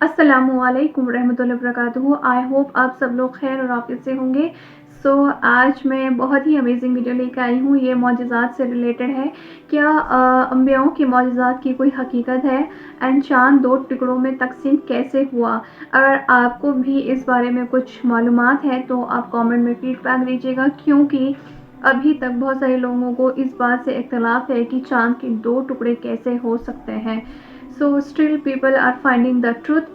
अस्सलामुअलैकुम रहमतुल्लाहि वबरकातुहू। I hope आप सब लोग खैर और आफियत से होंगे। आज मैं बहुत ही अमेजिंग वीडियो लेकर आई हूँ। ये मौजज़ात से रिलेटेड है। क्या अंबियाओं के मौजज़ात की कोई हकीकत है एंड चाँद 2 टुकड़ों में तकसीम कैसे हुआ? अगर आपको भी इस बारे में कुछ मालूमात है तो आप कमेंट में फीडबैक दीजिएगा, क्योंकि अभी तक बहुत सारे लोगों को इस बात से इख्तलाफ है कि चाँद के 2 टुकड़े कैसे हो सकते हैं। So still people are finding the truth.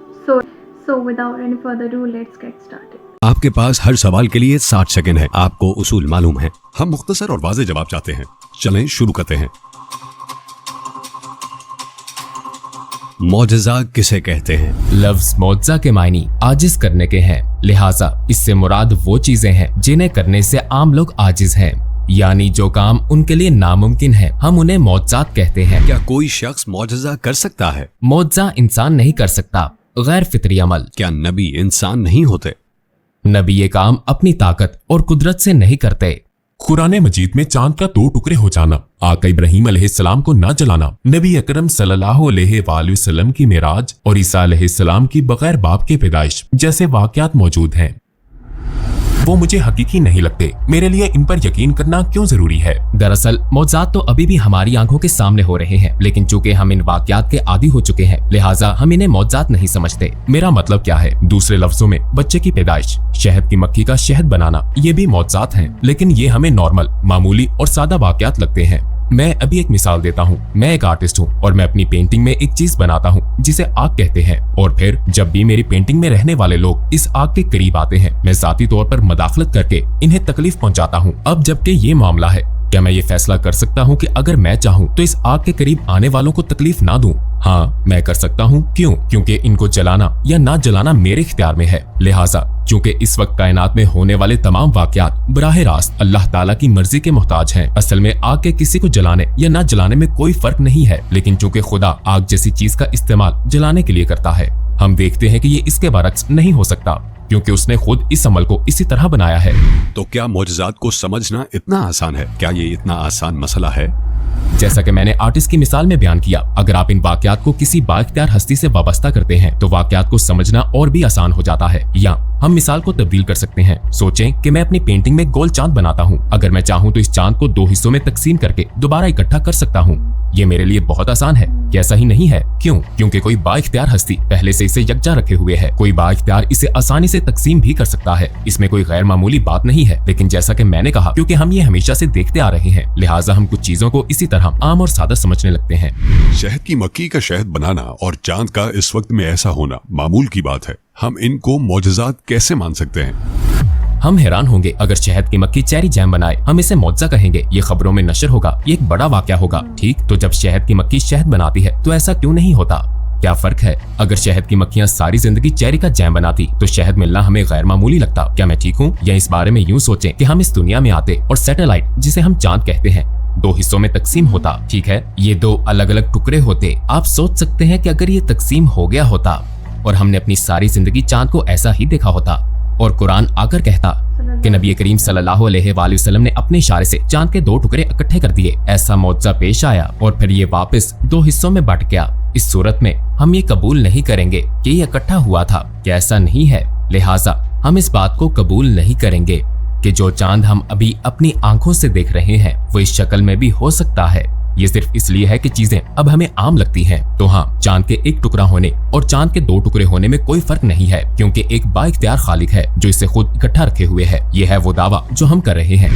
So without any further ado, let's get started. आपके पास हर सवाल के लिए 60 सेकंड है। आपको उसूल मालूम है, हम मुख्तसर और वाज़ेह जवाब चाहते हैं। चलें शुरू करते हैं। मौजज़ा किसे कहते हैं? लफ्ज़ मौजज़ा के मायने आजिज करने के हैं, लिहाजा इससे मुराद वो चीजें हैं जिन्हें करने से आम लोग आजिज हैं, यानी जो काम उनके लिए नामुमकिन है, हम उन्हें मौजज़ात कहते हैं। क्या कोई शख्स मौजज़ा कर सकता है? मौजज़ा इंसान नहीं कर सकता, गैर फितरी अमल। क्या नबी इंसान नहीं होते? नबी ये काम अपनी ताकत और कुदरत से नहीं करते। कुरान मजीद में चांद का 2 टुकड़े हो जाना, आका इब्राहीम अलैहिस्सलाम को न जलाना, नबी अकरम सल्लल्लाहु अलैहि वसल्लम की मेराज और ईसा अलैहिस्सलाम की बगैर बाप की पैदाइश जैसे वाकयात मौजूद हैं। वो मुझे हकीकी नहीं लगते, मेरे लिए इन पर यकीन करना क्यों जरूरी है? दरअसल मौजज़ात तो अभी भी हमारी आंखों के सामने हो रहे हैं, लेकिन चूंकि हम इन वाकयात के आदी हो चुके हैं, लिहाजा हम इन्हें मौजज़ात नहीं समझते। मेरा मतलब क्या है? दूसरे लफ्जों में बच्चे की पैदाइश, शहद की मक्खी का शहद बनाना, ये भी मौजज़ात हैं, लेकिन ये हमें नॉर्मल, मामूली और सादा वाकयात लगते हैं। मैं अभी एक मिसाल देता हूँ। मैं एक आर्टिस्ट हूँ और मैं अपनी पेंटिंग में एक चीज बनाता हूँ जिसे आग कहते हैं, और फिर जब भी मेरी पेंटिंग में रहने वाले लोग इस आग के करीब आते हैं, मैं जाती तौर पर मदाखलत करके इन्हें तकलीफ पहुँचाता हूँ। अब जबकि ये मामला है, क्या मैं ये फैसला कर सकता हूँ कि अगर मैं चाहूँ तो इस आग के करीब आने वालों को तकलीफ ना दूं? हाँ, मैं कर सकता हूँ। क्यों? क्योंकि इनको जलाना या ना जलाना मेरे इख्तियार में है। लिहाजा चूंकि इस वक्त कायनात में होने वाले तमाम वाकयात बराह रास्त अल्लाह ताला की मर्जी के मोहताज हैं। असल में आग के किसी को जलाने या ना जलाने में कोई फर्क नहीं है, लेकिन चूंकि खुदा आग जैसी चीज का इस्तेमाल जलाने के लिए करता है, हम देखते हैं कि ये इसके बरक्स नहीं हो सकता, क्योंकि उसने खुद इस अमल को इसी तरह बनाया है। तो क्या मौजज़ात को समझना इतना आसान है? क्या ये इतना आसान मसला है? जैसा कि मैंने आर्टिस्ट की मिसाल में बयान किया, अगर आप इन वाकयात को किसी बाइख्तियार हस्ती से वाबस्ता करते हैं तो वाकयात को समझना और भी आसान हो जाता है। या हम मिसाल को तब्दील कर सकते हैं। सोचें कि मैं अपनी पेंटिंग में गोल चांद बनाता हूँ। अगर मैं चाहूँ तो इस चांद को 2 हिस्सों में तकसीम करके दोबारा इकट्ठा कर सकता हूँ। ये मेरे लिए बहुत आसान है, क्या ऐसा ही नहीं है? क्यों? क्योंकि कोई बाइख्तियार हस्ती पहले से इसे यकजा रखे हुए है। कोई बाइख्तियार इसे आसानी से तकसीम भी कर सकता है, इसमें कोई गैर मामूली बात नहीं है। लेकिन जैसा कि मैंने कहा, क्योंकि हम ये हमेशा से देखते आ रहे हैं, लिहाजा हम कुछ चीजों को इसी तरह आम और सादा समझने लगते हैं। शहद की मक्खी का शहद बनाना और चांद का इस वक्त में ऐसा होना मामूल की बात है। हम इनको मौजज़ात कैसे मान सकते हैं? हम हैरान होंगे अगर शहद की मक्खी चेरी जैम बनाए, हम इसे मौजज़ा कहेंगे, ये खबरों में नशर होगा, ये एक बड़ा वाकया होगा। ठीक, तो जब शहद की मक्खी शहद बनाती है तो ऐसा क्यों नहीं होता? क्या फर्क है? अगर शहद की मक्खियां सारी जिंदगी चेरी का जैम बनाती तो शहद मिलना हमें गैर मामूली लगता। क्या मैं ठीक हूँ? या इस बारे में यूं सोचें कि हम इस दुनिया में आते और सैटेलाइट, जिसे हम चांद कहते हैं, 2 हिस्सों में तकसीम होता। ठीक है, ये 2 अलग अलग टुकड़े होते। आप सोच सकते हैं कि अगर ये तकसीम हो गया होता और हमने अपनी सारी जिंदगी चांद को ऐसा ही देखा होता, और कुरान आकर कहता कि नबी करीम सल्लल्लाहु अलैहि वसल्लम ने अपने इशारे से चांद के 2 टुकड़े इकट्ठे कर दिए, ऐसा मौजज़ा पेश आया और फिर ये वापस 2 हिस्सों में बट गया, इस सूरत में हम ये कबूल नहीं करेंगे कि ये इकट्ठा हुआ था। क्या ऐसा नहीं है? लिहाजा हम इस बात को कबूल नहीं करेंगे कि जो चांद हम अभी अपनी आंखों से देख रहे हैं वो इस शक्ल में भी हो सकता है। ये सिर्फ इसलिए है कि चीजें अब हमें आम लगती हैं। तो हाँ, चांद के 1 टुकड़ा होने और चांद के 2 टुकड़े होने में कोई फर्क नहीं है, क्योंकि एक बाइख्तियार खालिक है जो इसे खुद इकट्ठा रखे हुए है। ये है वो दावा जो हम कर रहे हैं।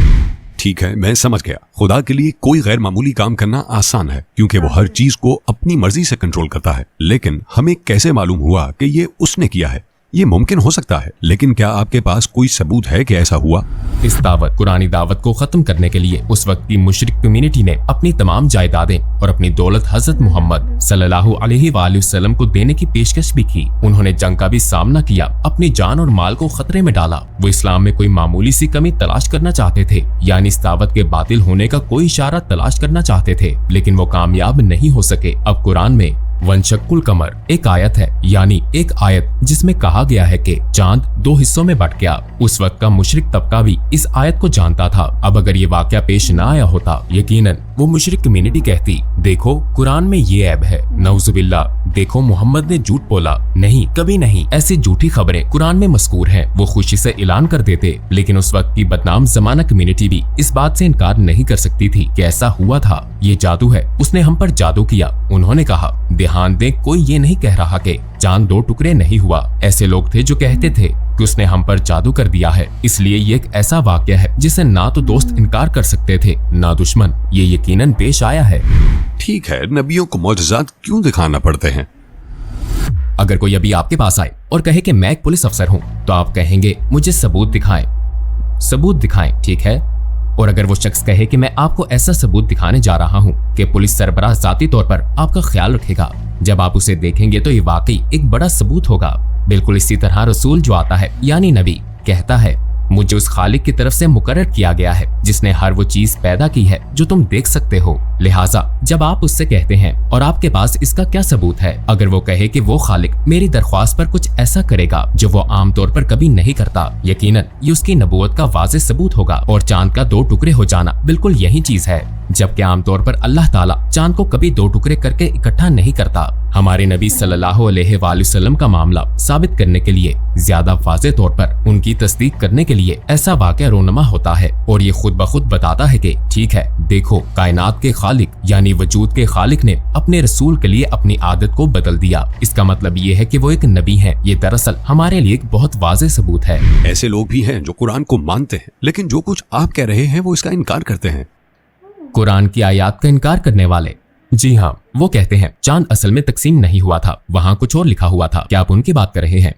ठीक है, मैं समझ गया। खुदा के लिए कोई गैर मामूली काम करना आसान है, क्योंकि वो हर चीज को अपनी मर्जी से कंट्रोल करता है। लेकिन हमें कैसे मालूम हुआ कि ये उसने किया है? ये मुमकिन हो सकता है, लेकिन क्या आपके पास कोई सबूत है कि ऐसा हुआ? इस कुरानी दावत को खत्म करने के लिए उस वक्त की मुशरिक कम्युनिटी ने अपनी तमाम जायदादें और अपनी दौलत हजरत मोहम्मद सल्लल्लाहु अलैहि वसल्लम को देने की पेशकश भी की। उन्होंने जंग का भी सामना किया, अपनी जान और माल को खतरे में डाला। वो इस्लाम में कोई मामूली सी कमी तलाश करना चाहते थे, यानी इस दावत के बातिल होने का कोई इशारा तलाश करना चाहते थे, लेकिन वो कामयाब नहीं हो सके। अब कुरान में वंशकुल कमर एक आयत है, यानी एक आयत जिसमें कहा गया है कि चांद 2 हिस्सों में बट गया। उस वक्त का मुशरिक तबका भी इस आयत को जानता था। अब अगर ये वाकया पेश न आया होता, यकीनन वो मुशरिक कम्युनिटी कहती, देखो कुरान में ये ऐब है, नऊजुबिल्लाह, देखो मोहम्मद ने झूठ बोला, नहीं कभी नहीं, ऐसी झूठी खबरें कुरान में मज़कूर हैं। वो खुशी से ऐलान कर देते, लेकिन उस वक्त की बदनाम जमाना कम्युनिटी भी इस बात से इनकार नहीं कर सकती थी कि ऐसा हुआ था। ये जादू है, उसने हम पर जादू किया। उन्होंने कहा, ध्यान दें, कोई ये नहीं कह रहा कि चांद 2 टुकड़े नहीं हुआ। ऐसे लोग थे जो कहते थे कि उसने हम पर जादू कर दिया है। इसलिए ये एक ऐसा वाकया है जिसे ना तो दोस्त इनकार कर सकते थे ना दुश्मन। ये यकीनन पेश आया है। ठीक है, नबियों को मौजज़ात क्यों दिखाना पड़ते हैं? अगर कोई अभी आपके पास आए और कहे कि मैं एक पुलिस अफसर हूँ, तो आप कहेंगे मुझे सबूत दिखाएं। सबूत दिखाएं, ठीक है। और अगर वो शख्स कहे कि मैं आपको ऐसा सबूत दिखाने जा रहा हूँ कि पुलिस सरबराह जाती तौर पर आपका ख्याल रखेगा, जब आप उसे देखेंगे तो ये वाकई एक बड़ा सबूत होगा। बिल्कुल इसी तरह रसूल जो आता है यानी नबी कहता है, मुझे उस खालिक की तरफ से मुकर्रर किया गया है जिसने हर वो चीज पैदा की है जो तुम देख सकते हो। लिहाजा जब आप उससे कहते हैं और आपके पास इसका क्या सबूत है, अगर वो कहे कि वो खालिक मेरी दरख्वास्त पर कुछ ऐसा करेगा जो वो आमतौर पर कभी नहीं करता, यकीनन ये उसकी नबूवत का वाज़ेह सबूत होगा। और चांद का 2 टुकड़े हो जाना बिल्कुल यही चीज है, जबकि आमतौर पर अल्लाह ताला चांद को कभी 2 टुकड़े करके इकट्ठा नहीं करता। हमारे नबी सल्लल्लाहु अलैहि वसल्लम का मामला साबित करने के लिए, ज्यादा वाज़ेह तौर पर उनकी तस्दीक करने के लिए ऐसा वाक़या रोनमा होता है और ये खुद ब खुद बताता है कि ठीक है, देखो कायनात के खालिक यानी वजूद के खालिक ने अपने रसूल के लिए अपनी आदत को बदल दिया। इसका मतलब ये है कि वो एक नबी है। ये दरअसल हमारे लिए एक बहुत वाज़ेह सबूत है। ऐसे लोग भी हैं जो कुरान को मानते हैं, लेकिन जो कुछ आप कह रहे हैं वो इसका इनकार करते हैं। कुरान की आयत का इनकार करने वाले? जी हाँ, वो कहते हैं चांद असल में तकसीम नहीं हुआ था, वहाँ कुछ और लिखा हुआ था। क्या आप उनकी बात कर रहे हैं?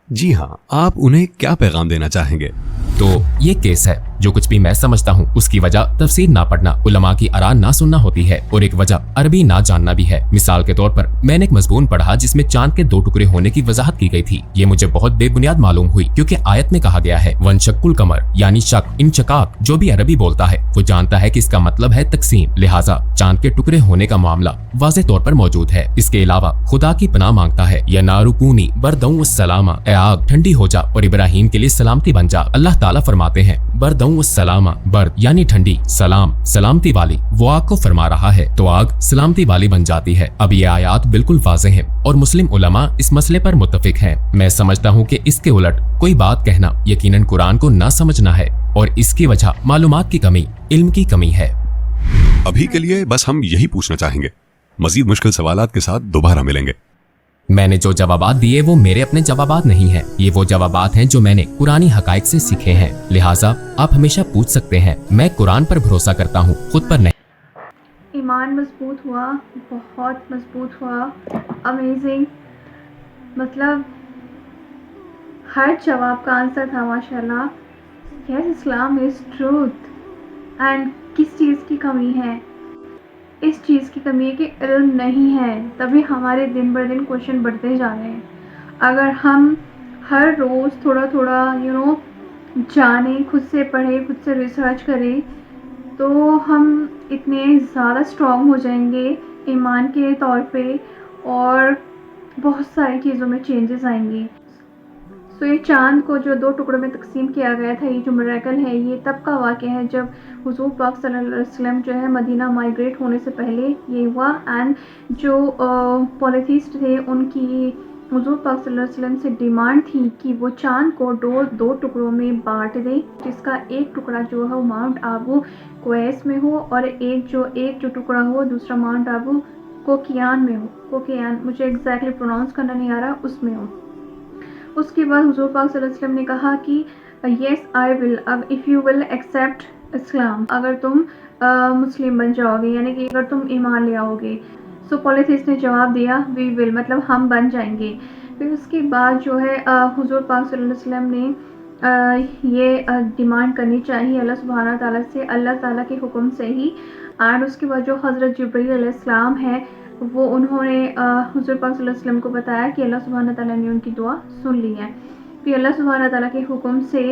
जी हाँ, आप उन्हें क्या पैगाम देना चाहेंगे? तो ये केस है, जो कुछ भी मैं समझता हूँ उसकी वजह तफसीर ना पढ़ना, उलमा की आरा ना सुनना होती है और एक वजह अरबी ना जानना भी है। मिसाल के तौर पर मैंने एक मजमून पढ़ा जिसमें चांद के 2 टुकड़े होने की वजाहत की गई थी। ये मुझे बहुत बेबुनियाद मालूम हुई क्योंकि आयत में कहा गया है वनशक्कुल कमर यानी शक, इंशकाक। जो भी अरबी बोलता है वो जानता है कि इसका मतलब है तकसीम। लिहाजा चांद के टुकड़े होने का मामला वाज़ेह तौर पर मौजूद है। इसके अलावा खुदा की पनाह मांगता है, या नारुकूनी बरदऊ सलामा, ए आग ठंडी हो जा और इब्राहिम के लिए सलामती बन जा। अल्लाह ताला फरमाते हैं बरदऊ सलामा, बर्द यानी ठंडी, सलाम सलामती वाली। वो आग को फरमा रहा है तो आग सलामती वाली बन जाती है। अब ये आयात बिल्कुल वाज़ेह है और मुस्लिम उलमा इस मसले पर मुत्तफिक हैं। मैं समझता हूँ कि इसके उलट कोई बात कहना यकीनन कुरान को ना समझना है और इसकी वजह मालूमात की कमी, इल्म की कमी है। अभी के लिए बस हम यही पूछना चाहेंगे। मजीद मुश्किल सवालात के साथ दोबारा मिलेंगे। मैंने जो जवाबात दिए वो मेरे अपने जवाबात नहीं हैं। ये वो जवाबात हैं जो मैंने कुरानी हकाइक से सीखे हैं। लिहाजा आप हमेशा पूछ सकते हैं। मैं कुरान पर भरोसा करता हूँ, खुद पर नहीं। ईमान मजबूत हुआ, बहुत मजबूत हुआ, अमेजिंग। मतलब हर जवाब का आंसर था माशाल्लाह। Yes, Islam is truth. And किस चीज़ की कमी है? इस चीज़ की कमी है कि इल्म नहीं है, तभी हमारे दिन बर दिन क्वेश्चन बढ़ते जा रहे हैं। अगर हम हर रोज़ थोड़ा थोड़ा जानें, खुद से पढ़ें, खुद से रिसर्च करें, तो हम इतने ज़्यादा स्ट्रॉन्ग हो जाएंगे ईमान के तौर पे और बहुत सारी चीज़ों में चेंजेस आएंगे। तो ये चांद को जो 2 टुकड़ों में तकसीम किया गया था, ये जो मिरेकल है, ये तब का वाक़या है जब हुज़ूर पाक सल्लल्लाहु अलैहि वसल्लम जो है मदीना माइग्रेट होने से पहले ये हुआ। एंड जो पॉलिथिस्ट थे उनकी हुज़ूर पाक सल्लल्लाहु अलैहि वसल्लम से डिमांड थी कि वो चांद को 2 टुकड़ों में बांट दें, जिसका एक टुकड़ा जो है वो माउंट आबू क्वेस में हो और एक जो टुकड़ा हो दूसरा माउंट आबू कोकियान में हो। कोकियान, मुझे एग्जैक्टली प्रोनाउंस करना नहीं आ रहा, उसमें हो। उसके बाद हुज़ूर पाक सल्लल्लाहु अलैहि वसल्लम ने कहा कि येस आई विल, अब if you will accept Islam, अगर तुम मुस्लिम बन जाओगे, यानी कि अगर तुम ईमान ले आओगे। सो पॉलिथिस्ट ने जवाब दिया वी विल, मतलब हम बन जाएंगे। फिर उसके बाद जो है हुज़ूर पाक सल्लल्लाहु अलैहि वसल्लम ने ये डिमांड करनी चाहिए अल्लाह सुब्हानहू व तआला से, अल्लाह ताला के हुक्म से ही। एंड उसके बाद जो हज़रत जिब्रील अलैहिस्सलाम है वो उन्होंने हुज़ूर पाक सल्लल्लाहु अलैहि वसल्लम को बताया कि अल्लाह सुब्हानहू व तआला ने उनकी दुआ सुन ली है। फिर अल्लाह सुब्हानहू व तआला के हुक्म से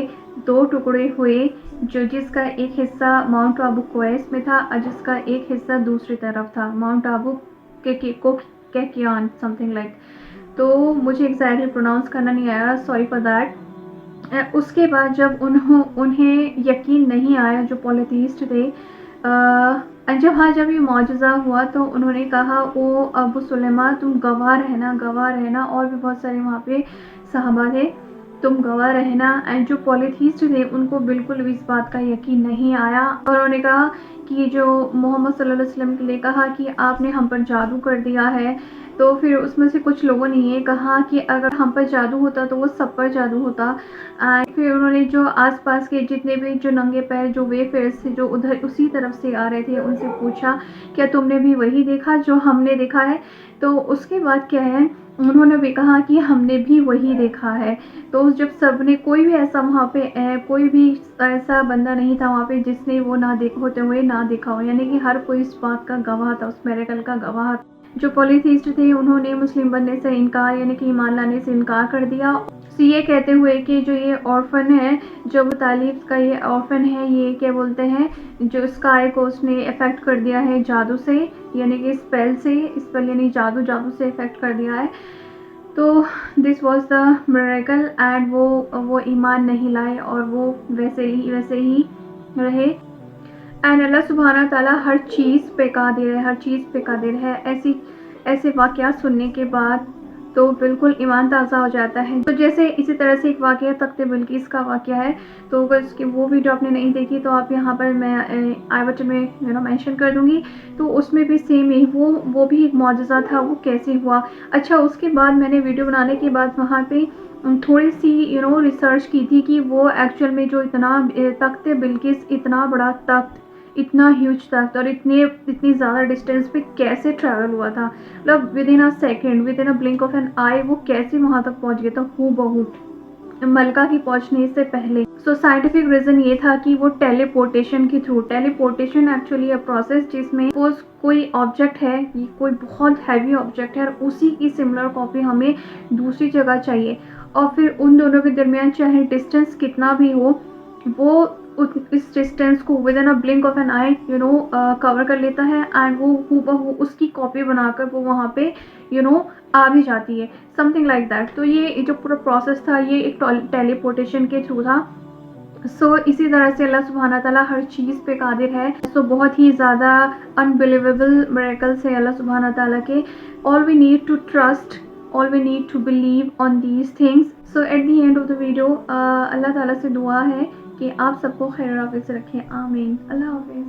2 टुकड़े हुए, जो जिसका एक हिस्सा माउंट आबू क्वेस में था और जिसका एक हिस्सा दूसरी तरफ था, माउंट आबू केकियान समथिंग लाइक। तो मुझे एग्जैक्टली प्रोनाउंस करना नहीं आया, सॉरी फॉर दैट। उसके बाद जब उन्हें यकीन नहीं आया, जो पॉलिथिस्ट थे, جب یہ معجزہ ہوا تو انہوں نے کہا او ابو سلیمہ تم گواہ رہنا، اور بھی بہت سارے وہاں پہ صحابہ تھے، تم گواہ رہنا. اینڈ جو پولیتھیسٹ تھے ان کو بالکل بھی اس بات کا یقین نہیں آیا، اور انہوں نے کہا کہ جو محمد صلی اللہ علیہ وسلم کے لیے کہا کہ آپ نے ہم پر جادو کر دیا ہے، تو پھر اس میں سے کچھ لوگوں نے یہ کہا کہ اگر ہم پر جادو ہوتا تو وہ سب پر جادو ہوتا. پھر انہوں نے جو آس پاس کے جتنے بھی جو ننگے پیر جو ویفرز تھے جو ادھر اسی طرف سے آ رہے تھے ان سے پوچھا کیا تم نے بھی وہی دیکھا جو ہم نے دیکھا ہے؟ تو اس کے بعد کیا ہے انہوں نے بھی کہا کہ ہم نے بھی وہی دیکھا ہے. تو جب سب نے کوئی بھی ایسا وہاں پہ کوئی بھی ایسا بندہ نہیں تھا وہاں پہ جس نے وہ نہ ہوتے ہوئے نہ دیکھا ہو، یعنی کہ ہر کوئی اس بات کا گواہ تھا، اس میریکل کا گواہ. جو پولیتھیسٹ تھے انہوں نے مسلم بننے سے انکار یعنی کہ ایمان لانے سے انکار کر دیا، یہ کہتے ہوئے کہ جو یہ آرفن ہے، جو ابو طالب کا یہ آرفن ہے، یہ کیا بولتے ہیں جو اسکائی کو اس نے افیکٹ کر دیا ہے جادو سے، یعنی کہ اسپیل یعنی جادو سے افیکٹ کر دیا ہے. تو this was the miracle. And وہ ایمان نہیں لائے اور وہ ویسے ہی رہے. اینڈ اللہ سبحانہ تعالیٰ ہر چیز پہ قادر ہے. ایسے واقعات سننے کے بعد تو بالکل ایمان تازہ ہو جاتا ہے. تو جیسے اسی طرح سے ایک واقعہ تخت بلقیس کا واقعہ ہے، تو اگر اس کی وہ ویڈیو آپ نے نہیں دیکھی تو آپ یہاں پر میں آئی بٹن میں مینشن کر دوں گی. تو اس میں بھی سیم ہی وہ بھی ایک معجزہ تھا، وہ کیسے ہوا. اچھا اس کے بعد میں نے ویڈیو بنانے کے بعد وہاں پہ تھوڑی سی ریسرچ کی تھی کہ وہ ایکچوئل میں جو تخت بلقیس اتنا بڑا تخت، اتنا ہیوج تخت اور اتنی زیادہ ڈسٹینس پہ کیسے ٹریول ہوا تھا، مطلب within blink of an eye وہ کیسے وہاں تک پہنچ گیا تھا بہت ملکہ کی پہنچنے سے پہلے. سو سائنٹیفک ریزن یہ تھا کہ وہ ٹیلی پورٹیشن کے تھرو، ایکچولی پروسیس جس میں کوئی آبجیکٹ ہے، کوئی بہت ہیوی آبجیکٹ ہے اور اسی کی سملر کاپی ہمیں دوسری جگہ چاہیے، اور پھر ان دونوں کے درمیان چاہے ڈسٹینس کتنا بھی ہو وہ اس ڈسٹینس کو within blink of an eye کور کر لیتا ہے. اینڈ وہ اس کی کاپی بنا کر وہ وہاں پہ آ بھی جاتی ہے، سم تھنگ لائک دیٹ. تو یہ جو پورا پروسیس تھا یہ ایک ٹیلی پورٹیشن کے تھرو تھا. سو اسی طرح سے اللہ سبحانہ تعالیٰ ہر چیز پہ قادر ہے. سو بہت ہی زیادہ انبلیویبل میریکلس ہے اللہ سبحانہ تعالیٰ کے. all we need to trust, all we need to believe on these things. So at the end of the video اللہ تعالیٰ سے دعا ہے کہ آپ سب کو خیر و عافیت سے رکھیں. آمین. اللہ حافظ.